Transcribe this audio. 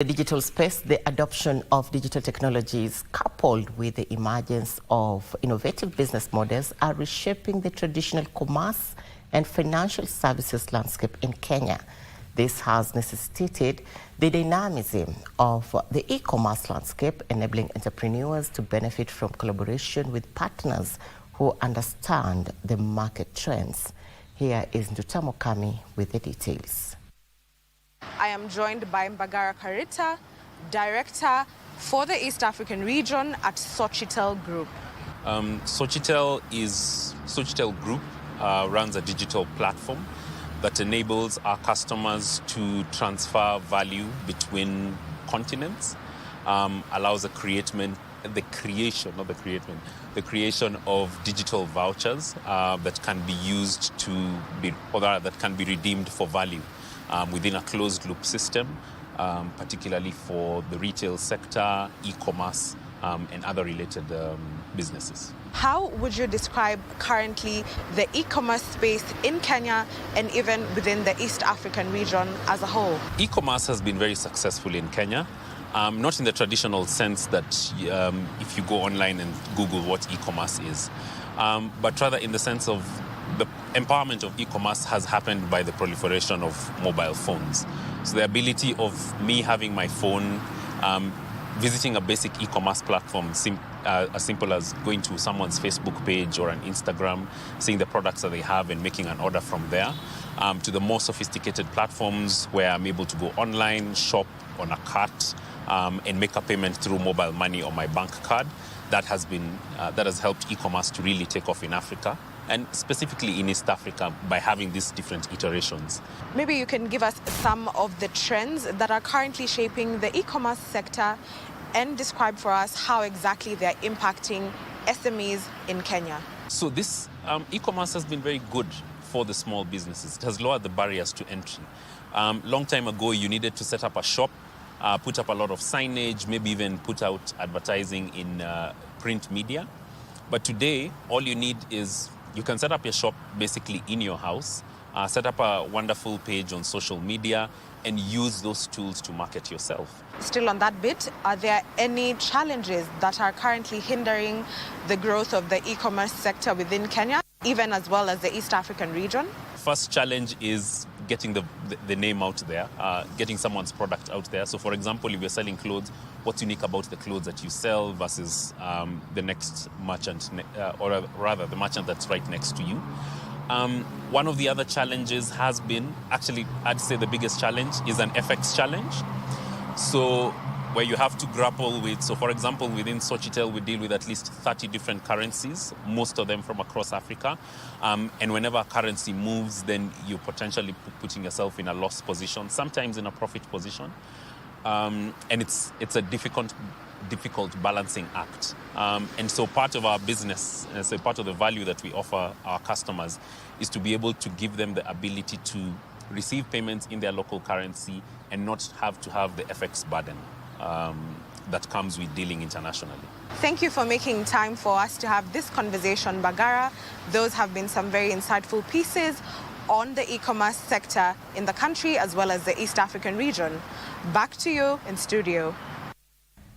The digital space, the adoption of digital technologies coupled with the emergence of innovative business models are reshaping the traditional commerce and financial services landscape in Kenya. This has necessitated the dynamism of the e-commerce landscape, enabling entrepreneurs to benefit from collaboration with partners who understand the market trends. Here is Ndutamo Kami with the details. I am joined by Mbagara Karita, Director for the East African region at Sochitel Group. Sochitel Group runs a digital platform that enables our customers to transfer value between continents, allows the creation of digital vouchers that can be used that can be redeemed for value within a closed loop system, particularly for the retail sector, e-commerce, and other related businesses. How would you describe currently the e-commerce space in Kenya and even within the East African region as a whole? E-commerce has been very successful in Kenya, not in the traditional sense that if you go online and Google what e-commerce is, but rather in the sense of the empowerment of e-commerce has happened by the proliferation of mobile phones. So the ability of me having my phone, visiting a basic e-commerce platform, as simple as going to someone's Facebook page or an Instagram, seeing the products that they have and making an order from there, to the more sophisticated platforms where I'm able to go online, shop on a cart, and make a payment through mobile money or my bank card. That has helped e-commerce to really take off in Africa, and specifically in East Africa, by having these different iterations. Maybe you can give us some of the trends that are currently shaping the e-commerce sector and describe for us how exactly they're impacting SMEs in Kenya. So this e-commerce has been very good for the small businesses. It has lowered the barriers to entry. Long time ago, you needed to set up a shop, put up a lot of signage, maybe even put out advertising in print media. But today, all you need is you can set up your shop basically in your house, set up a wonderful page on social media, and use those tools to market yourself. Still on that bit, are there any challenges that are currently hindering the growth of the e-commerce sector within Kenya, even as well as the East African region? First challenge is getting the name out there, getting someone's product out there. So for example, if you're selling clothes, what's unique about the clothes that you sell versus the next merchant, or rather the merchant that's right next to you. One of the other challenges has been, actually I'd say the biggest challenge is an FX challenge. So where you have to grapple with, so for example, within Sochitel, we deal with at least 30 different currencies, most of them from across Africa. And whenever a currency moves, then you're potentially putting yourself in a loss position, sometimes in a profit position. And it's a difficult balancing act. And so part of our business, so part of the value that we offer our customers is to be able to give them the ability to receive payments in their local currency and not have to have the FX burden that comes with dealing internationally. Thank you for making time for us to have this conversation, Bagara. Those have been some very insightful pieces on the e-commerce sector in the country as well as the East African region. Back to you in studio.